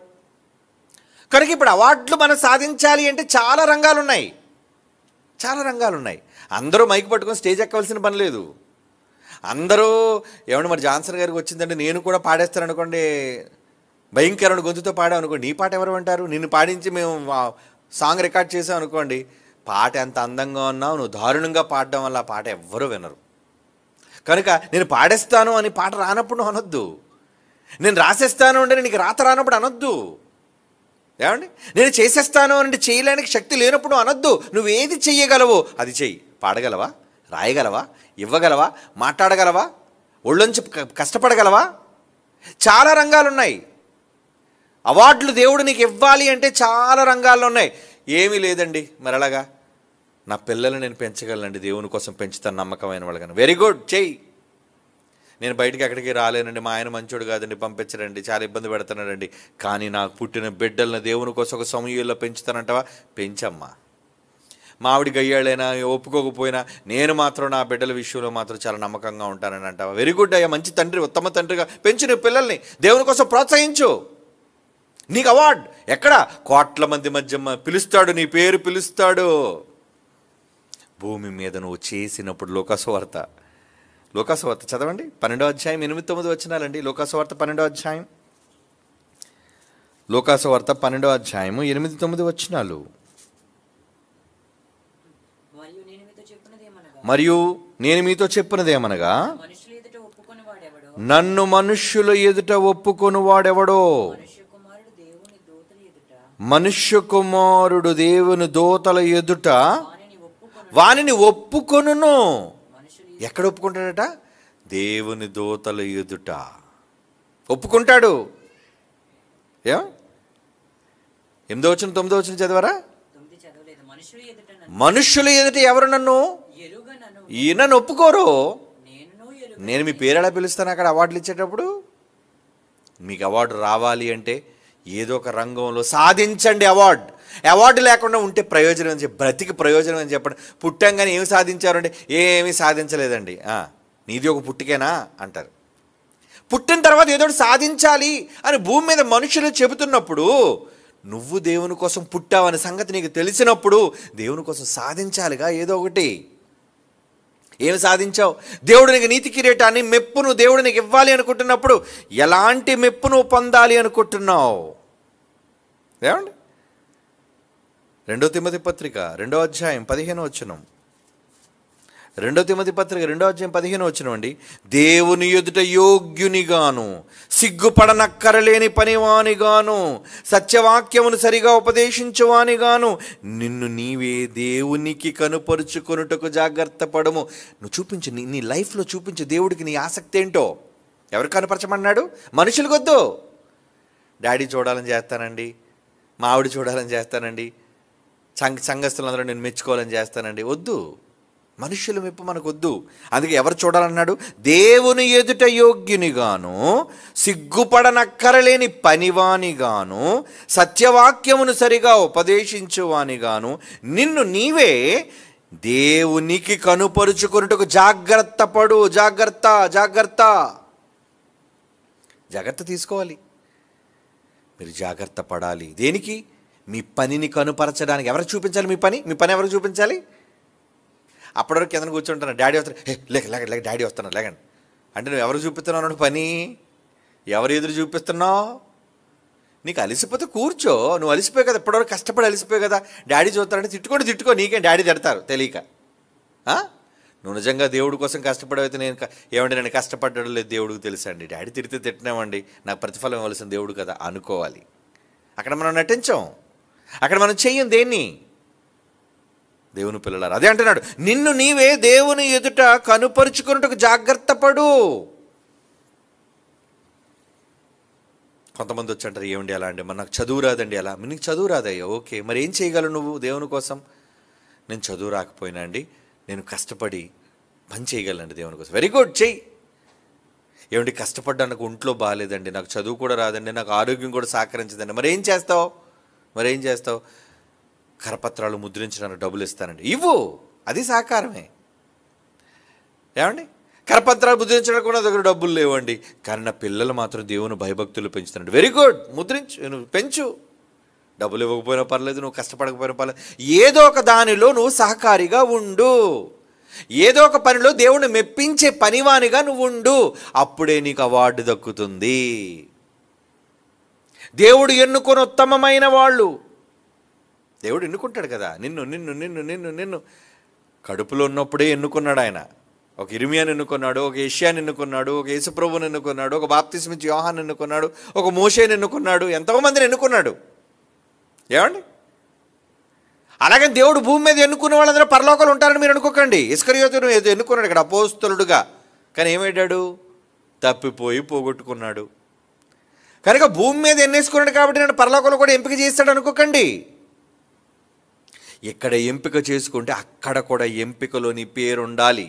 కనుక ఇప్పుడు అవార్డులు మనం సాధించాలి అంటే చాలా రంగాలు ఉన్నాయి, చాలా రంగాలు ఉన్నాయి. అందరూ మైక్ పట్టుకొని స్టేజ్ ఎక్కవలసిన పని లేదు. అందరూ ఏమన్నా మరి జాన్సన్ గారికి వచ్చిందంటే నేను కూడా పాడేస్తాను అనుకోండి, భయంకరమైన గొంతుతో పాడాం అనుకోండి, నీ పాట ఎవరు అంటారు? నిన్ను పాడించి మేము సాంగ్ రికార్డ్ చేసాం అనుకోండి, పాట ఎంత అందంగా ఉన్నావు, నువ్వు దారుణంగా పాడడం వల్ల ఆ పాట ఎవ్వరూ వినరు. కనుక నేను పాడేస్తాను అని పాట రానప్పుడు నువ్వు అనొద్దు. నేను రాసేస్తాను అంటే నీకు రాత రానప్పుడు అనొద్దు. ఏమండి, నేను చేసేస్తాను అంటే చేయలేనికి శక్తి లేనప్పుడు అనొద్దు. నువ్వు ఏది చెయ్యగలవో అది చెయ్యి. పాడగలవా, రాయగలవా, ఇవ్వగలవా, మాట్లాడగలవా, ఒళ్ళొంచి కష్టపడగలవా? చాలా రంగాలు ఉన్నాయి. అవార్డులు దేవుడు నీకు ఇవ్వాలి అంటే చాలా రంగాల్లో ఉన్నాయి. ఏమీ లేదండి, మరి అలాగా నా పిల్లల్ని నేను పెంచగలనండి, దేవుని కోసం పెంచుతాను నమ్మకమైన వాళ్ళని. వెరీ గుడ్, చెయ్యి. నేను బయటికి ఎక్కడికి రాలేనండి, మా ఆయన మంచోడు కాదండి, పంపించడండి, చాలా ఇబ్బంది పెడుతున్నాడండి, కానీ నాకు పుట్టిన బిడ్డలను దేవుని కోసం ఒక సమయంలో పెంచుతానంటావా? పెంచమ్మా. మావిడి గయ్యాళ్ళైనా ఒప్పుకోకపోయినా నేను మాత్రం నా బిడ్డల విషయంలో మాత్రం చాలా నమ్మకంగా ఉంటానని అంటావా? వెరీ గుడ్ అయ్యా, మంచి తండ్రి, ఉత్తమ తండ్రిగా పెంచు నీ పిల్లల్ని, దేవుని కోసం ప్రోత్సహించు. నీకు అవార్డు ఎక్కడ? కోట్ల మంది మధ్య పిలుస్తాడు, నీ పేరు పిలుస్తాడు. భూమి మీద నువ్వు చేసినప్పుడు లోకాసువార్త చదవండి, 12వ అధ్యాయం 8-9 వచనాలండి. లోకాసువార్త 12వ అధ్యాయం, లోకాసువార్త 12వ అధ్యాయము 8-9 వచనాలు. మరియు నేను మీతో చెప్పినదేమనగా, నన్ను మనుష్యుల ఎదుట ఒప్పుకొని వాడెవడో, మనుష్య కుమారుడు దేవుని దూతల ఎదుట వానిని ఒప్పుకొనును. ఎక్కడ ఒప్పుకుంటాడట? దేవుని దూతల ఎదుట ఒప్పుకుంటాడు. 8వ వచనం 9వ వచనం చదవరా? మనుష్యుల ఎదుట ఎవరు నన్ను ఈయనను ఒప్పుకోరు, నేను మీ పేరు ఎలా పిలుస్తాను అక్కడ అవార్డులు ఇచ్చేటప్పుడు? మీకు అవార్డు రావాలి అంటే ఏదో ఒక రంగంలో సాధించండి. అవార్డు లేకుండా ఉంటే ప్రయోజనం అని చెప్పి, బ్రతికి ప్రయోజనం అని చెప్పండి. పుట్టంగానే ఏమి సాధించారంటే ఏమీ సాధించలేదండి, నీది ఒక పుట్టికేనా అంటారు. పుట్టిన తర్వాత ఏదో సాధించాలి అని భూమి మీద మనుషులు చెబుతున్నప్పుడు, నువ్వు దేవుని కోసం పుట్టావనే సంగతి నీకు తెలిసినప్పుడు దేవుని కోసం సాధించాలిగా ఏదో ఒకటి. ఏమి సాధించావు? దేవుడు నీకు నీతి కిరీటాన్ని, మెప్పును దేవుడు నీకు ఇవ్వాలి అనుకుంటున్నప్పుడు ఎలాంటి మెప్పును పొందాలి అనుకుంటున్నావు? ఏమండి, 2 తిమోతి పత్రిక 2వ అధ్యాయం 15వ వచనం. 2 తిమోతి పత్రిక 2వ అధ్యాయం 15వ వచనం అండి. దేవుని ఎదుట యోగ్యునిగాను, సిగ్గుపడనక్కరలేని పనివానిగాను, సత్యవాక్యమును సరిగా ఉపదేశించువానిగాను నిన్ను నీవే దేవునికి కనుపరుచుకొనుటకు జాగ్రత్త పడము. నువ్వు చూపించు, నీ లైఫ్లో చూపించు దేవుడికి నీ ఆసక్తి ఏంటో. ఎవరు కనపరచమన్నాడు? మనుషులు వద్దు. డాడీ చూడాలని చేస్తానండి, మా ఆవిడ చూడాలని చేస్తానండి, సంఘస్థులందరూ నేను మెచ్చుకోవాలని చేస్తానండి, వద్దు. మనుష్యుల మెప్పు మనకు వద్దు. అందుకే ఎవరు చూడాలన్నాడు? దేవుని ఎదుట యోగ్యునిగాను, సిగ్గుపడనక్కరలేని పనివానిగాను, సత్యవాక్యమును సరిగా ఉపదేశించువానిగాను నిన్ను నీవే దేవునికి కనుపరుచుకొనుటకు జాగ్రత్త పడు. జాగ్రత్త తీసుకోవాలి. మీరు జాగ్రత్త పడాలి. దేనికి? మీ పనిని కనుపరచడానికి. ఎవరు చూపించాలి మీ పని ఎవరు చూపించాలి? అప్పటివరకు కింద కూర్చుంటాను, డాడీ వస్తారు, లేక డాడీ వస్తున్నారు లేకండి అంటే నువ్వు ఎవరు చూపిస్తున్నావు అన్నాడు పని? ఎవరు ఎదురు చూపిస్తున్నావు? నీకు అలసిపోతే కూర్చో. నువ్వు అలసిపోయి కదా, ఇప్పటివరకు కష్టపడి అలసిపోయి కదా, డాడీ చూస్తారంటే తిట్టుకో, నీకేం డాడీ తిడతారు తెలియక. నువ్వు నిజంగా దేవుడి కోసం కష్టపడైతే నేను కష్టపడ్డాడు లేదు దేవుడికి తెలుసండి, డాడీ తిడితే తిట్టినామండి, నాకు ప్రతిఫలం ఇవ్వాల్సిన దేవుడు కదా అనుకోవాలి. అక్కడ మనం నటించాం, అక్కడ మనం చెయ్యం దేన్ని? దేవుని పిల్లలారా, అదే అంటున్నాడు, నిన్ను నీవే దేవుని ఎదుట కనుపరుచుకున్నట్టుకు జాగ్రత్త పడు. కొంతమంది వచ్చి అంటారు, ఏమండి అలా అండి, మరి నాకు చదువు రాదండి. అలా నీకు చదువు రాదయ్యా, ఓకే, మరి ఏం చేయగలవు నువ్వు దేవుని కోసం? నేను చదువు రాకపోయినా అండి, నేను కష్టపడి పని చేయగలండి దేవుని కోసం. వెరీ గుడ్, చెయ్యి. ఏమండి కష్టపడ్డానికి ఒంట్లో బాగాలేదండి, నాకు చదువు కూడా రాదండి, నాకు ఆరోగ్యం కూడా సహకరించదండి, మరి ఏం చేస్తావు? కరపత్రాలు ముద్రించడానికి డబ్బులు ఇస్తానండి, ఇవ్వు, అది సహకారమే. ఏమండి కరపత్రాలు ముద్రించడానికి కూడా దగ్గర డబ్బులు లేవండి, కానీ నా పిల్లలు మాత్రం దేవుని భయభక్తులు పెంచుతానండి. వెరీ గుడ్, ముద్రించు, నువ్వు పెంచు. డబ్బులు ఇవ్వకపోయినా పర్లేదు, నువ్వు కష్టపడకపోయినా పర్లేదు, ఏదో ఒక దానిలో నువ్వు సహకారిగా ఉండు. ఏదో ఒక పనిలో దేవుణ్ణి మెప్పించే పనివానిగా నువ్వు ఉండు, అప్పుడే నీకు అవార్డు దక్కుతుంది. దేవుడు ఎన్నుకొని ఉత్తమమైన వాళ్ళు, దేవుడు ఎన్నుకుంటాడు కదా. నిన్ను నిన్ను నిన్ను నిన్ను నిన్ను కడుపులో ఉన్నప్పుడే ఎన్నుకున్నాడు ఆయన. ఒక ఇర్మియాని ఎన్నుకున్నాడు, ఒక యెషయాని ఎన్నుకున్నాడు, ఒక యేసుప్రభుని ఎన్నుకున్నాడు, ఒక బాప్తిస్మిచ్చి యోహాన్ని ఎన్నుకున్నాడు, ఒక మోషేని ఎన్నుకున్నాడు, ఎంతోమందిని ఎన్నుకున్నాడు. ఏమండి? అలాగే దేవుడు భూమి మీద ఎన్నుకున్న వాళ్ళందరూ పరలోకాలు ఉంటారని మీరు అనుకోకండి. ఇస్కరియోతును ఎన్నుకున్నాడు ఇక్కడ అపోస్తలుడుగా, కానీ ఏమయ్యాడు? తప్పిపోయి పోగొట్టుకున్నాడు. కనుక భూమి మీద ఎన్నేసుకున్నాడు కాబట్టి నేను పరలోకంలో కూడా ఎంపిక చేస్తాడు అనుకోకండి. ఎక్కడ ఎంపిక చేసుకుంటే అక్కడ కూడా ఎంపికలో నీ పేరు ఉండాలి,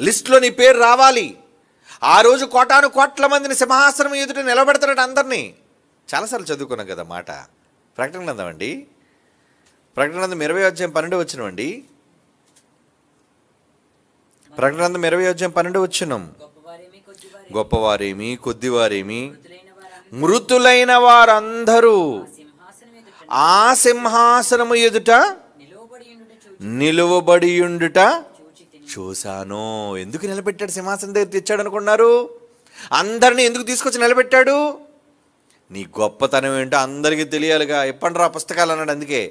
లిస్టులో నీ పేరు రావాలి. ఆ రోజు కోటాను కోట్ల మందిని సింహాసనం ఎదుట నిలబెడతాడు అందరినీ. చాలాసార్లు చదువుకున్నాం కదా మాట. ప్రకటన గ్రంథం అండి, ప్రకటన గ్రంథం 20:12 వచ్చినవండి. ప్రకటన గ్రంథం 20:12 వచ్చినాం. గొప్పవారేమి కొద్దివారేమి మృతులైన వారందరూ ఆ సింహాసనము ఎదుట నిలువబడియుండుట చూశాను. ఎందుకు నిలబెట్టాడు? సింహాసనం దగ్గర తెచ్చాడు అనుకున్నారు? అందరినీ ఎందుకు తీసుకొచ్చి నిలబెట్టాడు? నీ గొప్పతనం ఏంటో అందరికీ తెలియాలిగా. ఎప్పండి రా పుస్తకాలు అన్నాడు. అందుకే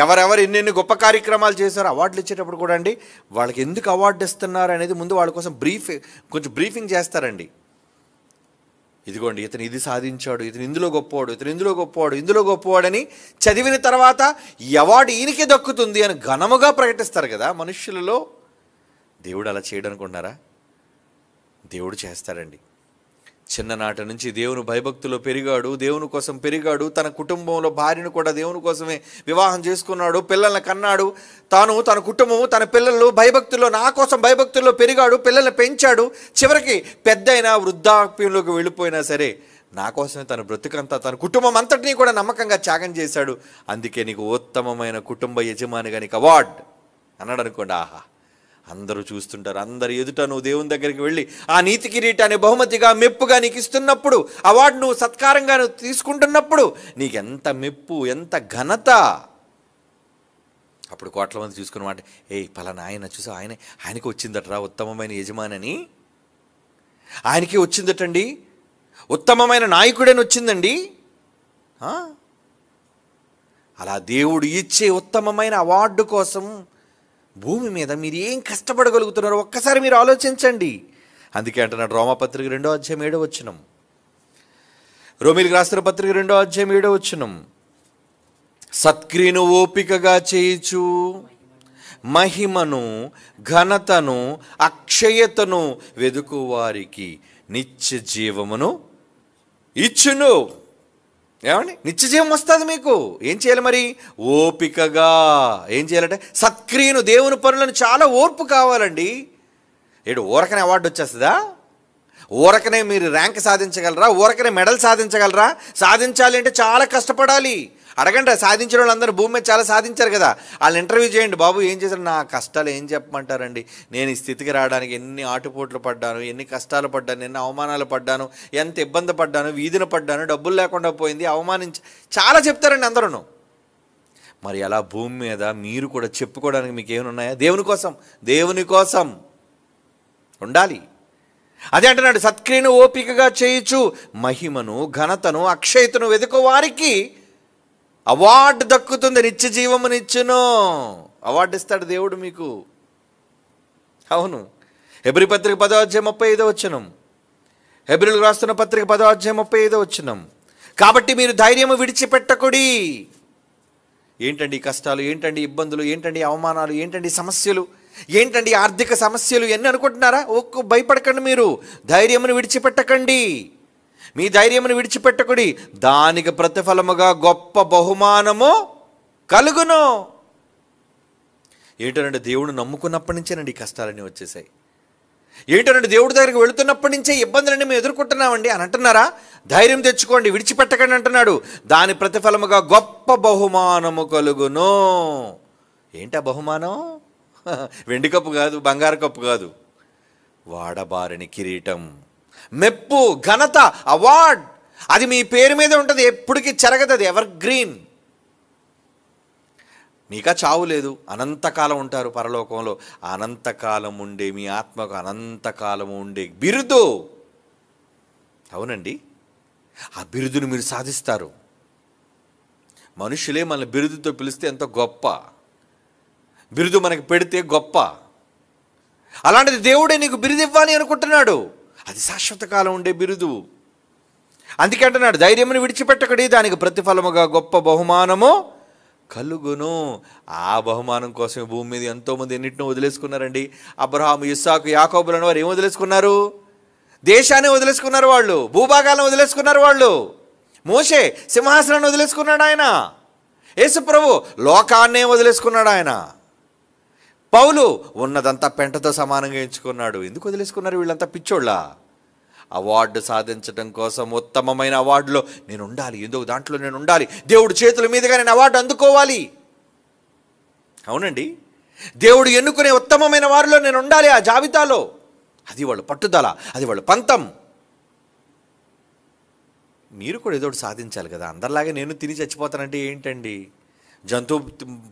ఎవరెవరు ఎన్నెన్ని గొప్ప కార్యక్రమాలు చేశారో అవార్డులు ఇచ్చేటప్పుడు కూడా అండి, వాళ్ళకి ఎందుకు అవార్డు ఇస్తున్నారు అనేది ముందు వాళ్ళ కోసం కొంచెం బ్రీఫింగ్ చేస్తారండి. ఇదిగోండి ఇతను ఇది సాధించాడు, ఇతను ఇందులో గొప్పవాడు, ఇతను ఇందులో గొప్పవాడు, ఇందులో గొప్పవాడని చదివిన తర్వాత ఈ అవార్డు ఈయనకే దక్కుతుంది అని ఘనముగా ప్రకటిస్తారు కదా మనుష్యులలో. దేవుడు అలా చేయడం అనుకుంటున్నారా? దేవుడు చేస్తాడండి. చిన్ననాటి నుంచి దేవుని భయభక్తుల్లో పెరిగాడు, దేవుని కోసం పెరిగాడు. తన కుటుంబంలో భార్యను కూడా దేవుని కోసమే వివాహం చేసుకున్నాడు, పిల్లల్ని కన్నాడు. తన కుటుంబము తన పిల్లలు భయభక్తుల్లో, నా కోసం భయభక్తుల్లో పెరిగాడు, పిల్లల్ని పెంచాడు. చివరికి పెద్ద అయినా వృద్ధాప్యంలోకి వెళ్ళిపోయినా సరే నా కోసమే తన బ్రతుకంతా, తన కుటుంబం అంతటినీ కూడా నమ్మకంగా త్యాగం చేశాడు. అందుకే నీకు ఉత్తమమైన కుటుంబ యజమానిగా నీకు అవార్డు అన్నాడు అనుకోండి. ఆహా, అందరూ చూస్తుంటారు. అందరు ఎదుట నువ్వు దేవుని దగ్గరికి వెళ్ళి ఆ నీతి కిరీటాన్ని బహుమతిగా మెప్పుగా నీకు ఇస్తున్నప్పుడు, అవార్డు నువ్వు సత్కారంగా నువ్వు తీసుకుంటున్నప్పుడు నీకు ఎంత మెప్పు, ఎంత ఘనత. అప్పుడు కోట్ల మంది చూసుకున్నమాట, పలానా ఆయన చూసా, ఆయనకి వచ్చిందటరా ఉత్తమమైన యజమాని, ఆయనకి వచ్చిందటండి, ఉత్తమమైన నాయకుడని వచ్చిందండి. అలా దేవుడు ఇచ్చే ఉత్తమమైన అవార్డు కోసం భూమి మీద మీరు ఏం కష్టపడగలుగుతున్నారో ఒక్కసారి మీరు ఆలోచించండి. అందుకే అంటున్నాడు రోమాపత్రిక 2:7 రోమిలికి రాసిన పత్రిక 2:7 సత్క్రియను ఓపికగా చేయుచు మహిమను ఘనతను అక్షయతను వెదుకు వారికి నిత్య జీవమును ఇచ్చును. ఏమండి? నిత్య జీవం వస్తుంది మీకు. ఏం చేయాలి మరి? ఓపికగా. ఏం చేయాలంటే సత్క్రియను, దేవుని పనులను చాలా ఓర్పు కావాలండి. ఊరకనే అవార్డు వచ్చేస్తుందా? ఊరకనే మీరు ర్యాంక్ సాధించగలరా? ఊరకనే మెడల్ సాధించగలరా? సాధించాలి అంటే చాలా కష్టపడాలి. అడగండి, సాధించిన వాళ్ళందరూ భూమి మీద చాలా సాధించారు కదా, వాళ్ళు ఇంటర్వ్యూ చేయండి. బాబు ఏం చేశారు? నా కష్టాలు ఏం చెప్పమంటారండి, నేను ఈ స్థితికి రావడానికి ఎన్ని ఆటుపోట్లు పడ్డాను, ఎన్ని కష్టాలు పడ్డాను, ఎన్ని అవమానాలు పడ్డాను, ఎంత ఇబ్బంది పడ్డాను, వీధిన పడ్డాను, డబ్బులు లేకుండా పోయింది, చాలా చెప్తారండి అందరూ. మరి అలా భూమి మీద మీరు కూడా చెప్పుకోవడానికి మీకు ఏమైనా ఉన్నాయా? దేవుని కోసం ఉండాలి. అదే అంటున్నాడు, సత్క్రియను ఓపికగా చేయుచు మహిమను ఘనతను అక్షయతను వెతుకు వారికి అవార్డు దక్కుతుంది, నిత్య జీవమునిచ్చును. అవార్డు ఇస్తాడు దేవుడు మీకు. అవును. హెబ్రీ పత్రిక 10:35 హెబ్రీలకు రాస్తున్న పత్రిక 10:35 కాబట్టి మీరు ధైర్యము విడిచిపెట్టకుడి. ఏంటండి కష్టాలు, ఏంటండి ఇబ్బందులు, ఏంటండి అవమానాలు, ఏంటండి సమస్యలు, ఏంటండి ఆర్థిక సమస్యలు ఎన్ని అనుకుంటున్నారా? భయపడకండి, మీరు ధైర్యమును విడిచిపెట్టకండి. మీ ధైర్యమును విడిచిపెట్టకుడి, దానికి ప్రతిఫలముగా గొప్ప బహుమానము కలుగును. ఏంటంటే దేవుడు నమ్ముకున్నప్పటి నుంచేనండి ఈ కష్టాలన్నీ వచ్చేసాయి. ఏంటంటే దేవుడి దగ్గరికి వెళుతున్నప్పటి నుంచే ఇబ్బందులన్నీ మేము ఎదుర్కొంటున్నామండి అని అంటున్నారా? ధైర్యం తెచ్చుకోండి, విడిచిపెట్టకండి అంటున్నాడు. దాని ప్రతిఫలముగా గొప్ప బహుమానము కలుగును. ఏంటా బహుమానం? వెండి కప్పు కాదు, బంగారు కప్పు కాదు, వాడబారని కిరీటం, మెప్పు, ఘనత, అవార్డ్. అది మీ పేరు మీద ఉంటుంది, ఎప్పటికీ చెరగదు, అది ఎవర్ గ్రీన్. మీకా చావు లేదు, అనంతకాలం ఉంటారు పరలోకంలో. అనంతకాలం ఉండే మీ ఆత్మకు అనంతకాలం ఉండే బిరుదు. అవునండి, ఆ బిరుదును మీరు సాధిస్తారు. మనుషులే మన బిరుదుతో పిలిస్తే ఎంతో గొప్ప, బిరుదు మనకి పెడితే గొప్ప. అలాంటిది దేవుడే నీకు బిరుదు ఇవ్వాలి అనుకుంటున్నాడు. అది శాశ్వత కాలం ఉండే బిరుదు. అందుకే అంటున్నాడు, ధైర్యమును విడిచిపెట్టకడి, దానికి ప్రతిఫలముగా గొప్ప బహుమానము కలుగును. ఆ బహుమానం కోసం భూమి మీద ఎంతోమంది ఎన్నిటినో వదిలేసుకున్నారండి. అబ్రహాము, ఇస్సాకు, యాకోబులను వారు ఏం వదిలేసుకున్నారు? దేశాన్ని వదిలేసుకున్నారు వాళ్ళు, భూభాగాలను వదిలేసుకున్నారు వాళ్ళు. మోషే సింహాసనాన్ని వదిలేసుకున్నాడు ఆయన. యేసు ప్రభు లోకాన్నే వదిలేసుకున్నాడు ఆయన. పౌలు ఉన్నదంతా పెంటతో సమానంగా ఎంచుకున్నాడు. ఎందుకు వదిలేసుకున్నారు వీళ్ళంతా? పిచ్చోళ్ళ. అవార్డు సాధించడం కోసం, ఉత్తమమైన అవార్డులో నేను ఉండాలి, ఎందుకు దాంట్లో నేను ఉండాలి, దేవుడి చేతుల మీదుగా నేను అవార్డు అందుకోవాలి. అవునండి, దేవుడు ఎన్నుకునే ఉత్తమమైన వారిలో నేను ఉండాలి, ఆ జాబితాలో. అది వాళ్ళ పట్టుదల, అది వాళ్ళ పంతం. మీరు కూడా ఏదో ఒకటి సాధించాలి కదా. అందరిలాగే నేను తిని చచ్చిపోతానంటే ఏంటండి? జంతువు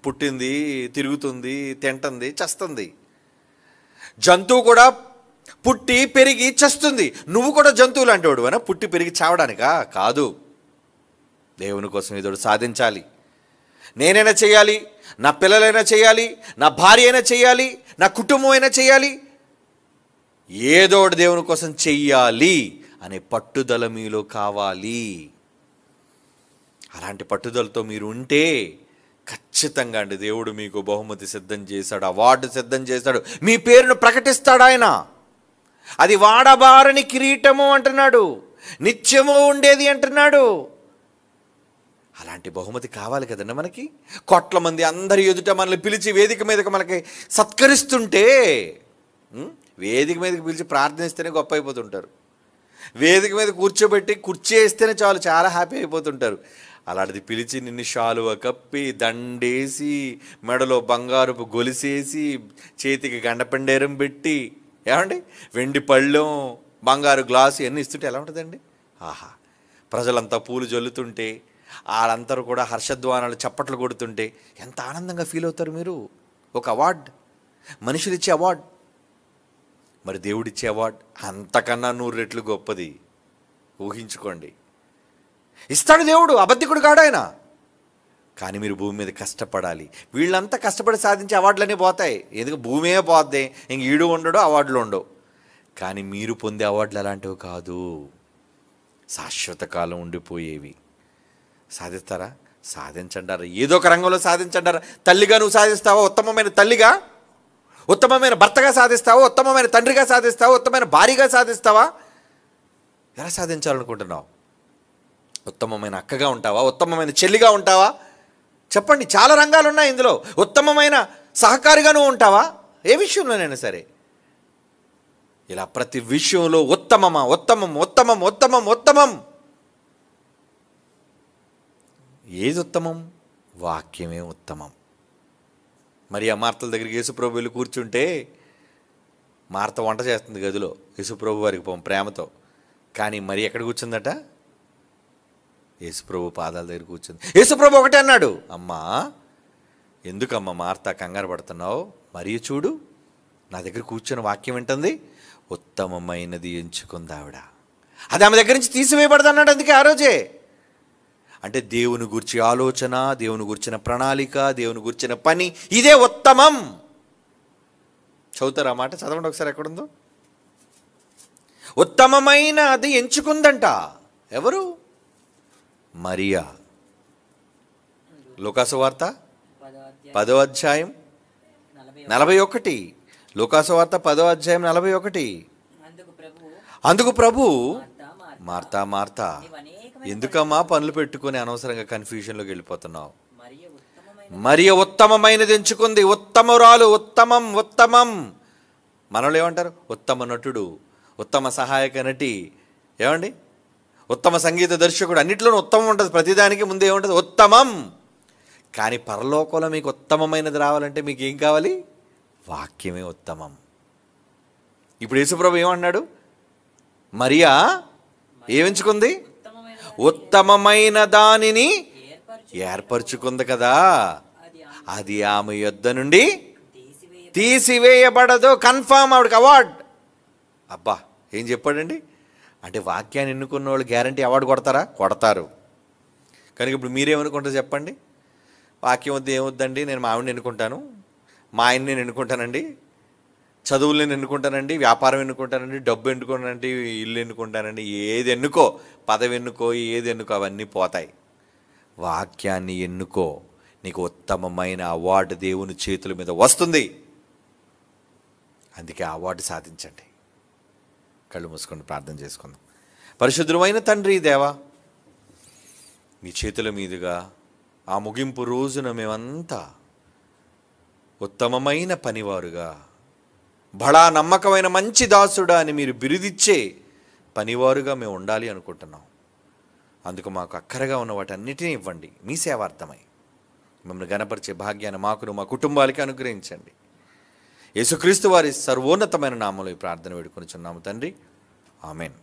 పుట్టింది, తిరుగుతుంది, తింటుంది, చస్తుంది. జంతువు కూడా పుట్టి పెరిగి చస్తుంది. నువ్వు కూడా జంతువులు అంటేవాడు అయినా పుట్టి పెరిగి చావడానికా? కాదు. దేవుని కోసం ఏదో ఒకటి సాధించాలి. నేనైనా చేయాలి, నా పిల్లలైనా చేయాలి, నా భార్య అయినా చేయాలి, నా కుటుంబం అయినా చేయాలి, ఏదో ఒకటి దేవుని కోసం చెయ్యాలి అనే పట్టుదల మీలో కావాలి. అలాంటి పట్టుదలతో మీరు ఉంటే ఖచ్చితంగా అండి దేవుడు మీకు బహుమతి సిద్ధం చేశాడు, అవార్డు సిద్ధం చేశాడు, మీ పేరును ప్రకటిస్తాడు ఆయన. అది వాడబారని కిరీటము అంటున్నాడు, నిత్యము ఉండేది అంటున్నాడు. అలాంటి బహుమతి కావాలి కదండి మనకి. కోట్ల మంది అందరి ఎదుట మనల్ని పిలిచి వేదిక మీదకి మనకి సత్కరిస్తుంటే, వేదిక మీదకి పిలిచి ప్రార్థిస్తేనే గొప్ప అయిపోతుంటారు. వేదిక మీద కూర్చోబెట్టి కుర్చీ వేస్తేనే చాలు, చాలా హ్యాపీ అయిపోతుంటారు. అలాంటిది పిలిచి నిన్ను శాలువ కప్పి, దండేసి, మెడలో బంగారుపు గొలిసేసి, చేతికి గండపెండేరం పెట్టి, ఏమండి వెండి పళ్ళెం, బంగారు గ్లాసు ఇవన్నీ ఇస్తుంటే ఎలా ఉంటుందండి? ఆహా! ప్రజలంతా పూలు జల్లుతుంటే, వాళ్ళందరూ కూడా హర్షధ్వానాలు చప్పట్లు కొడుతుంటే ఎంత ఆనందంగా ఫీల్ అవుతారు మీరు. ఒక అవార్డ్, మనుషులు ఇచ్చే అవార్డ్, మరి దేవుడిచ్చే అవార్డ్ అంతకన్నా 100 రెట్లు గొప్పది. ఊహించుకోండి. ఇస్తాడు దేవుడు, అబద్ధికుడు కాడు ఆయన. కానీ మీరు భూమి మీద కష్టపడాలి. వీళ్ళంతా కష్టపడి సాధించే అవార్డులన్నీ పోతాయి. ఎందుకు? భూమే పోద్ది, ఇంక ఈడు ఉండడు, అవార్డులు ఉండవు. కానీ మీరు పొందే అవార్డులు అలాంటివి కాదు, శాశ్వత కాలం ఉండిపోయేవి. సాధిస్తారా? సాధించండారా, ఏదో ఒక రంగంలో సాధించండారా. తల్లిగా నువ్వు సాధిస్తావా? ఉత్తమమైన తల్లిగా, ఉత్తమమైన భర్తగా సాధిస్తావా? ఉత్తమమైన తండ్రిగా సాధిస్తావా? ఉత్తమమైన భార్యగా సాధిస్తావా? ఎలా సాధించాలనుకుంటున్నావు? ఉత్తమమైన అక్కగా ఉంటావా? ఉత్తమమైన చెల్లిగా ఉంటావా? చెప్పండి. చాలా రంగాలు ఉన్నాయి ఇందులో. ఉత్తమమైన సహకారిగా నువ్వు ఉంటావా? ఏ విషయంలోనైనా సరే. ఇలా ప్రతి విషయంలో ఉత్తమమా? ఉత్తమం, ఉత్తమం, ఉత్తమం, ఉత్తమం. ఏది ఉత్తమం? వాక్యమే ఉత్తమం. మరి ఆ మార్తల దగ్గరికి యేసుప్రభు వెళ్ళి కూర్చుంటే, మార్త వంట చేస్తుంది గదిలో యేసుప్రభు వారికి ప్రేమతో. కానీ మరి ఎక్కడ కూర్చుందట? యేసుప్రభు పాదాల దగ్గర కూర్చుంది. యేసుప్రభు ఒకటే అన్నాడు, అమ్మా ఎందుకమ్మా మార్త కంగారు పడుతున్నావు? మరియు చూడు, నా దగ్గర కూర్చొని వాక్యం వింటుంది, ఉత్తమమైనది ఎంచుకుంది ఆవిడ. అది ఆమె దగ్గర నుంచి తీసివేయబడదు అన్నాడు. అందుకే ఆ రోజే. అంటే దేవుని గురించి ఆలోచన, దేవుని గురించిన ప్రణాళిక, దేవుని గురించిన పని, ఇదే ఉత్తమం. చదువుతారా మాట? చదవండి ఒకసారి, ఎక్కడుందో. ఉత్తమమైన అది ఎంచుకుందంట. ఎవరు? మరియా. లూకాసు వార్త 10వ అధ్యాయం 41. లూకాసు వార్త 10వ అధ్యాయం 41. అందుకు ప్రభు, మార్తా మార్తా, ఎందుకమ్మా పనులు పెట్టుకుని అనవసరంగా కన్ఫ్యూజన్లోకి వెళ్ళిపోతున్నావు? మరియ ఉత్తమమైనది ఎంచుకుంది. ఉత్తమురాలు, ఉత్తమం, ఉత్తమం. మనలో ఏమంటారు? ఉత్తమ నటుడు, ఉత్తమ సహాయక నటి, ఏమండి ఉత్తమ సంగీత దర్శకుడు, అన్నింటిలోనూ ఉత్తమం ఉంటుంది. ప్రతిదానికి ముందు ఏముంటుంది? ఉత్తమం. కానీ పరలోకంలో మీకు ఉత్తమమైనది రావాలంటే మీకు ఏం కావాలి? వాక్యమే ఉత్తమం. ఇప్పుడు యేసుప్రభు ఏమన్నాడు? మరియా ఏమించుకుంది? ఉత్తమమైన దానిని ఏర్పరచుకుంది కదా. అది ఆమె యొద్ద నుండి తీసివేయబడదు. కన్ఫామ్, ఆవిడకి అవార్డ్. అబ్బా, ఏం చెప్పాడండి? అంటే వాక్యాన్ని ఎన్నుకున్న వాళ్ళు గ్యారంటీ అవార్డు కొడతారా? కొడతారు. కనుక ఇప్పుడు మీరేమనుకుంటారు చెప్పండి? వాక్యం వద్దు, ఏమొద్దండి, నేను మా ఆవిడని ఎన్నుకుంటాను, మా ఆయన్ని నేను ఎన్నుకుంటానండి, చదువులు నేను ఎన్నుకుంటానండి, వ్యాపారం ఎన్నుకుంటానండి, డబ్బు ఎన్నుకుంటానండి, ఇల్లు ఎన్నుకుంటానండి. ఏది ఎన్నుకో, పదవి ఎన్నుకో, ఏది ఎన్నుకో, అవన్నీ పోతాయి. వాక్యాన్ని ఎన్నుకో, నీకు ఉత్తమమైన అవార్డు దేవుని చేతుల మీద వస్తుంది. అందుకే ఆ అవార్డు సాధించండి. కళ్ళు మూసుకొని ప్రార్థన చేసుకుందాం. పరిశుద్ధమైన తండ్రి దేవా, మీ చేతుల మీదుగా ఆ ముగింపు రోజున మేమంతా ఉత్తమమైన పనివారుగా, బడా నమ్మకమైన మంచి దాసుడా అని మీరు బిరుదిచ్చే పనివారుగా మేము ఉండాలి అనుకుంటున్నాం. అందుకు మాకు అక్కరగా ఉన్న వాటన్నిటినీ ఇవ్వండి. మీ సేవార్థమై మమ్మల్ని గణపరిచే భాగ్యాన్ని మాకును మా కుటుంబాలకి అనుగ్రహించండి. యేసుక్రీస్తు వారి సర్వోన్నతమైన నామంలో ఈ ప్రార్థన వేడుకొనిచున్నాము తండ్రి. ఆమెన్.